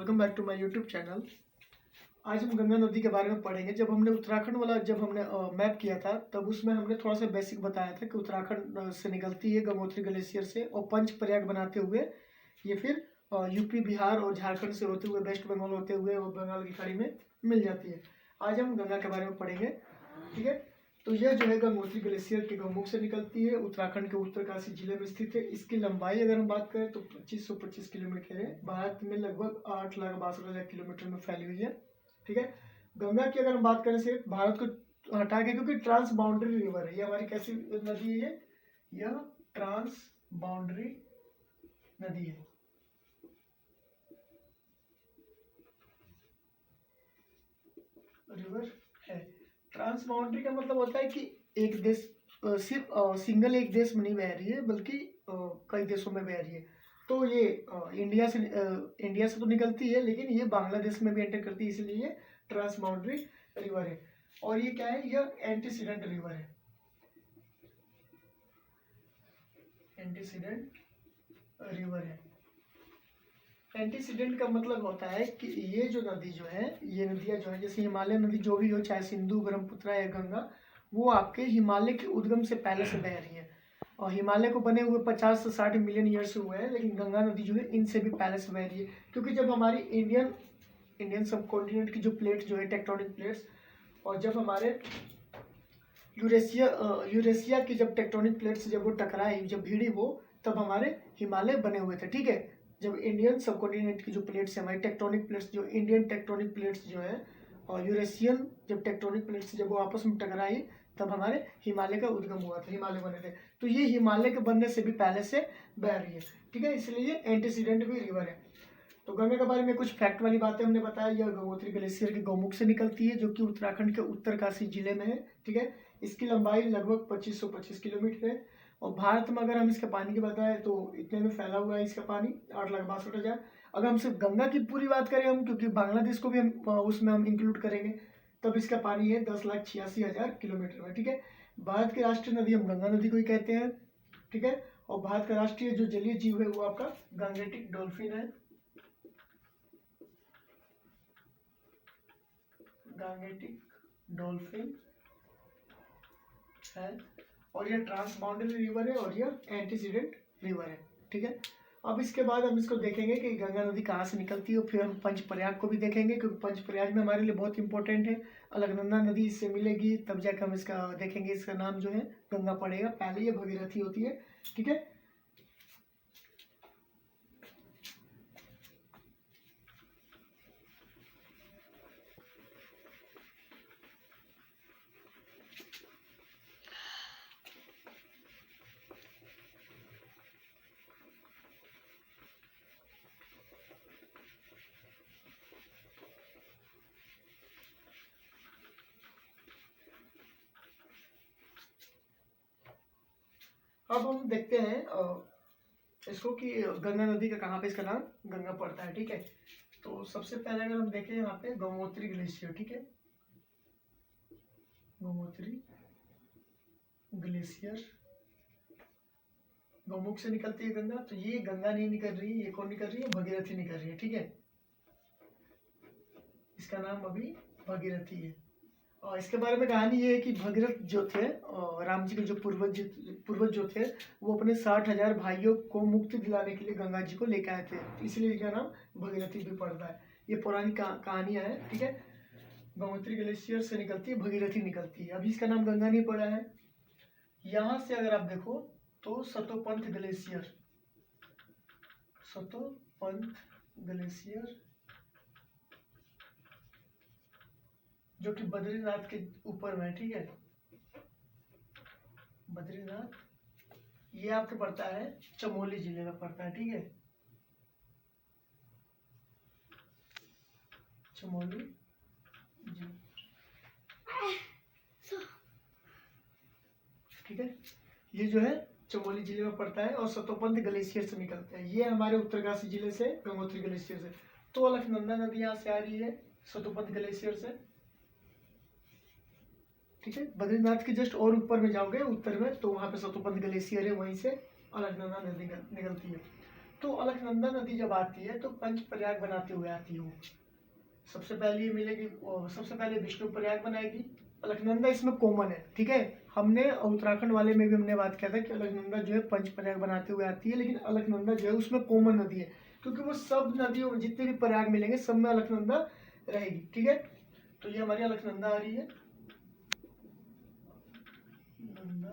Welcome back to my YouTube channel. आज हम गंगा नदी के बारे में पढ़ेंगे। जब हमने उत्तराखंड वाला मैप किया था तब उसमें हमने थोड़ा सा बेसिक बताया था कि उत्तराखंड से निकलती है गंगोत्री ग्लेशियर से और पंच प्रयाग बनाते हुए ये फिर यूपी, बिहार और झारखंड से होते हुए वेस्ट बंगाल होते हुए वो बंगाल की खाड़ी में मिल जाती है। आज हम गंगा के बारे में पढ़ेंगे, ठीक है। तो यह जो है गंगोत्री ग्लेशियर के गौमुख से निकलती है, उत्तराखंड के उत्तरकाशी जिले में स्थित है। इसकी लंबाई अगर हम बात करें तो 2525 किलोमीटर है। भारत में लगभग 8,62,000 किलोमीटर में फैली हुई है, ठीक है। गंगा की अगर हम बात करें सिर्फ भारत को हटा के, क्योंकि ट्रांस बाउंड्री रिवर है, ये हमारी कैसी नदी है, यह ट्रांस बाउंड्री नदी है। रिवर है। ट्रांस बाउंड्री का मतलब होता है कि एक देश सिर्फ सिंगल एक देश में नहीं बह रही है बल्कि कई देशों में बह रही है। तो ये इंडिया से तो निकलती है लेकिन ये बांग्लादेश में भी एंटर करती है, इसलिए ये ट्रांस बाउंड्री रिवर है। और ये क्या है, यह एंटीसीडेंट रिवर है। एंटीसीडेंट रिवर है। एंटीसीडेंट का मतलब होता है कि ये जो नदी जो है, ये नदियाँ जो है, जैसे हिमालय नदी जो भी हो, चाहे सिंधु, ब्रह्मपुत्र या गंगा, वो आपके हिमालय के उद्गम से पहले से बह रही है। और हिमालय को बने हुए 50 से 60 मिलियन ईयर्स हुए हैं, लेकिन गंगा नदी जो है इनसे भी पहले से बह रही है। क्योंकि जब हमारी इंडियन सब कॉन्टिनेंट की जो प्लेट जो है, टेक्टोनिक प्लेट्स, और जब हमारे यूरेशिया की जब टेक्टोनिक प्लेट्स जब वो टकराई, जब भिड़ी वो, तब हमारे हिमालय बने हुए थे, ठीक है। जब इंडियन सब कॉन्टिनेंट की जो प्लेट्स है, हमारी टेक्टोनिक प्लेट्स, जो इंडियन टेक्टोनिक प्लेट्स जो है और यूरेशियन जब टेक्टोनिक प्लेट्स जब वो आपस में टकराई, तब हमारे हिमालय का उद्गम हुआ था, हिमालय बने थे। तो ये हिमालय के बनने से भी पहले से बह रही है, ठीक है, इसलिए ये एंटीसीडेंट भी रिवर है। तो गंगा के बारे में कुछ फैक्ट वाली बातें हमने बताया। यह गंगोत्री ग्लेशियर के गौमुख से निकलती है, जो कि उत्तराखंड के उत्तरकाशी जिले में है, ठीक है। इसकी लंबाई लगभग 2525 किलोमीटर है। और भारत में अगर हम इसके पानी की बताएं तो इतने में फैला हुआ है इसका पानी, 8,62,000। अगर हम सिर्फ गंगा की पूरी बात करें हम, क्योंकि बांग्लादेश को भी हम उसमें हम इंक्लूड करेंगे, तब इसका पानी है 10,86,000 किलोमीटर में, ठीक है। भारत की राष्ट्रीय नदी हम गंगा नदी को ही कहते हैं, ठीक है। और भारत का राष्ट्रीय जो जलीय जीव है वो आपका गंगेटिक डॉल्फिन है। गंगेटिक डॉल्फिन है। और यह ट्रांस बाउंड्री रिवर है और यह एंटीसीडेंट रिवर है, ठीक है। अब इसके बाद हम इसको देखेंगे कि गंगा नदी कहाँ से निकलती है, और फिर हम पंच प्रयाग को भी देखेंगे, क्योंकि पंच प्रयाग में हमारे लिए बहुत इंपॉर्टेंट है। अलकनंदा नदी इससे मिलेगी, तब जाकर हम इसका देखेंगे, इसका नाम जो है गंगा पड़ेगा। पहले ये भगीरथी होती है, ठीक है। अब हम देखते हैं इसको कि गंगा नदी का कहाँ पे इसका नाम गंगा पड़ता है, ठीक है। तो सबसे पहले अगर हम देखें यहाँ पे गंगोत्री ग्लेशियर, ठीक है, गंगोत्री ग्लेशियर गौमुख से निकलती है गंगा। तो ये गंगा नहीं निकल रही है, ये कौन निकल रही है, भगीरथी निकल रही है, ठीक है। इसका नाम अभी भगीरथी है। और इसके बारे में कहानी ये है कि भगीरथ जो थे, राम जी के जो पूर्वज जो थे, वो अपने 60,000 भाइयों को मुक्ति दिलाने के लिए गंगा जी को लेकर आए थे, इसलिए इनका नाम भगीरथी भी पड़ता है। ये पौराणिक कहानियां हैं, ठीक है। गंगोत्री ग्लेशियर से निकलती है, भगीरथी निकलती है। अभी इसका नाम गंगा नहीं पड़ा है। यहाँ से अगर आप देखो तो सतोपंथ ग्लेशियर, सतोपंथ ग्लेशियर जो कि बद्रीनाथ के ऊपर में है, ठीक है। बद्रीनाथ ये आपके पड़ता है चमोली जिले में पड़ता है, ठीक है, चमोली जी, ठीक है। ये जो है चमोली जिले में पड़ता है और सतोपंथ ग्लेशियर से निकलता है। ये हमारे उत्तरकाशी जिले से, गंगोत्री ग्लेशियर से। तो अलकनंदा नदी यहाँ से आ रही है सतोपंथ ग्लेशियर से, ठीक है। बद्रीनाथ के जस्ट और ऊपर में जाओगे उत्तर में, तो वहाँ पे सतोपंथ ग्लेशियर है, वहीं से अलकनंदा नदी निकलती है। तो अलकनंदा नदी जब आती है तो पंच प्रयाग बनाते हुए आती है वो। सबसे पहले मिलेगी, सबसे पहले विष्णु प्रयाग बनाएगी। अलकनंदा इसमें कॉमन है, ठीक है। हमने उत्तराखंड वाले में भी हमने बात किया था कि अलकनंदा जो है पंच प्रयाग बनाते हुए आती है, लेकिन अलकनंदा जो है उसमें कॉमन नदी है, क्योंकि वो सब नदियों जितने भी प्रयाग मिलेंगे सब में अलकनंदा रहेगी, ठीक है। तो ये हमारी अलकनंदा आ रही है, नंदा,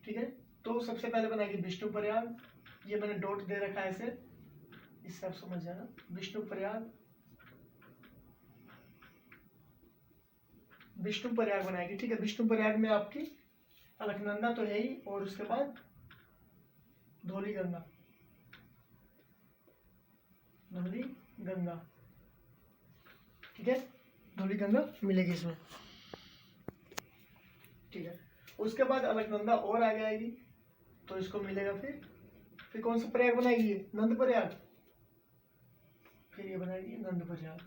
ठीक है। तो सबसे पहले बनाएगी विष्णु प्रयाग, ये मैंने डॉट दे रखा है ऐसे, इससे आप समझ जाना। विष्णु प्रयाग, विष्णु प्रयाग बनाएगी, ठीक है। विष्णु प्रयाग में आपकी अलकनंदा तो है ही, और उसके बाद धौली गंगा, धौली गंगा, ठीक है। धौली गंगा मिलेगी इसमें, ठीक है। उसके बाद अलकनंदा और आगे आएगी तो इसको मिलेगा फिर कौन सा प्रयाग बनाएगी ये, नंद प्रयाग, फिर ये बनाएगी नंद प्रयाग।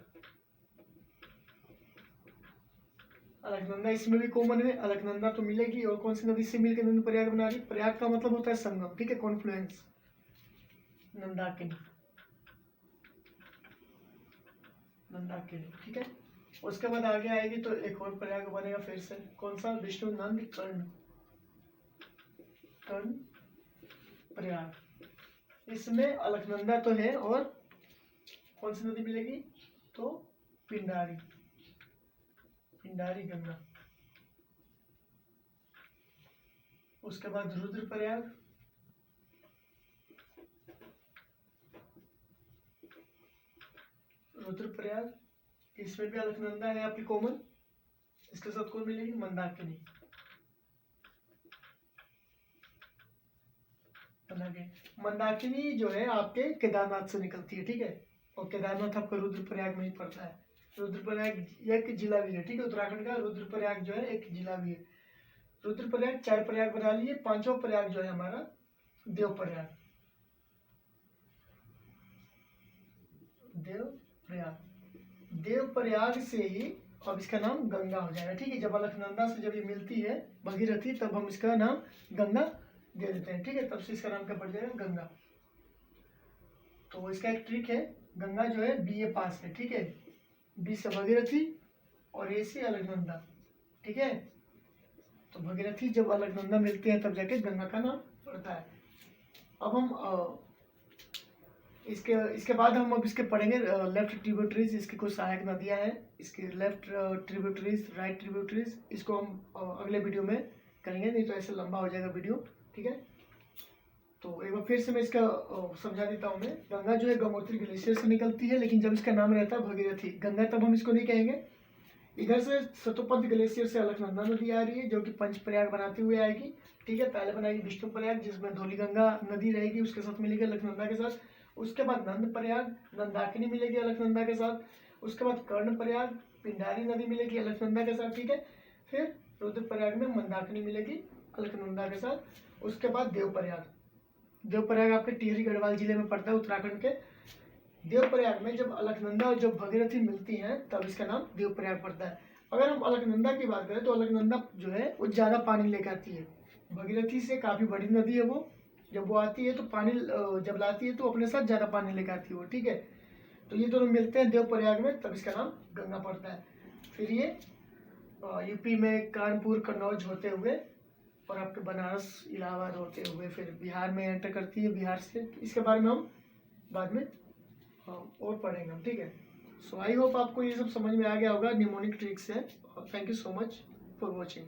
अलकनंदा इसमें भी कॉमन है, अलकनंदा तो मिलेगी, और कौन सी नदी से मिलकर नंद प्रयाग बना रही, प्रयाग का मतलब होता है संगम, ठीक है, कॉन्फ्लुएंस, नंदाकिनी, नंदाकिनी, ठीक है। उसके बाद आगे आएगी तो एक और प्रयाग बनेगा फिर से, कौन सा, विष्णु नंद कर्ण, कर्ण प्रयाग। इसमें अलकनंदा तो है, और कौन सी नदी मिलेगी, तो पिंडारी, पिंडारी गंगा। उसके बाद रुद्रप्रयाग, रुद्रप्रयाग, इसमें भी अलकनंदा है आपकी कॉमन, इसके साथ कौन मिलेगी, मंदाकिनी, मंदाकिनी जो है आपके केदारनाथ से निकलती है, ठीक है। और केदारनाथ आपका रुद्रप्रयाग में ही पड़ता है। रुद्रप्रयाग एक जिला भी है, ठीक है, उत्तराखंड का रुद्रप्रयाग जो है एक जिला भी है। रुद्रप्रयाग 4 प्रयाग बना लिए, 5वां प्रयाग जो है हमारा देवप्रयाग, देवप्रयाग, देवप्रयाग से ही अब इसका नाम गंगा हो जाएगा, ठीक है। जब अलकनंदा से जब ये मिलती है भगीरथी, तब हम इसका नाम गंगा दे देते हैं, ठीक है। तब से इसका नाम क्या पड़ जाएगा, गंगा। तो इसका एक ट्रिक है, गंगा जो है बी ए पास है, ठीक है, बी से भगीरथी और ए से अलकनंदा, ठीक है। तो भगीरथी जब अलकनंदा मिलते हैं तब जाके गंगा का नाम पड़ता है। अब हम इसके बाद हम अब इसके पढ़ेंगे लेफ्ट ट्रिब्यूटरीज, इसकी कुछ सहायक नदियां हैं, इसके लेफ्ट ट्रिब्यूटरीज, राइट ट्रिब्यूटरीज, इसको हम अगले वीडियो में करेंगे, नहीं तो ऐसे लंबा हो जाएगा वीडियो, ठीक है। तो एक बार फिर से मैं इसका समझा देता हूँ मैं। गंगा जो है गंगोत्री ग्लेशियर से निकलती है, लेकिन जब इसका नाम रहता है भगीरथी गंगा, तब हम इसको नहीं कहेंगे। इधर से सतोपंथ ग्लेशियर से अलकनंदा नदी आ रही है, जो कि पंच प्रयाग बनाते हुए आएगी, ठीक है। पहले बनाएगी विष्णु प्रयाग, जिसमें धौली गंगा नदी रहेगी, उसके साथ मिलेगी अलकनंदा के साथ। उसके बाद नंद प्रयाग, नंदाकिनी मिलेगी अलकनंदा के साथ। उसके बाद कर्ण प्रयाग, पिंडारी नदी मिलेगी अलकनंदा के साथ, ठीक है। फिर रुद्रप्रयाग में मंदाकिनी मिलेगी अलकनंदा के साथ। उसके बाद देवप्रयाग, देवप्रयाग आपके टिहरी गढ़वाल जिले में पड़ता है, उत्तराखंड के। देवप्रयाग में जब अलकनंदा और जब भगीरथी मिलती हैं तब इसका नाम देवप्रयाग पड़ता है। अगर हम अलकनंदा की बात करें तो अलकनंदा जो है वो ज़्यादा पानी लेकर आती है, भगीरथी से काफ़ी बड़ी नदी है वो। जब वो आती है तो पानी जब लाती है तो अपने साथ ज़्यादा पानी लेकर आती है वो, ठीक है। तो ये दोनों मिलते हैं देवप्रयाग में, तब इसका नाम गंगा पड़ता है। फिर ये यूपी में कानपुर, कन्नौज होते हुए और आपके बनारस, इलाहाबाद होते हुए फिर बिहार में एंटर करती है। बिहार से इसके बारे में हम बाद में और पढ़ेंगे हम, ठीक है। सो आई होप आपको ये सब समझ में आ गया होगा, निमोनिक ट्रिक्स है। Thank you so much for watching.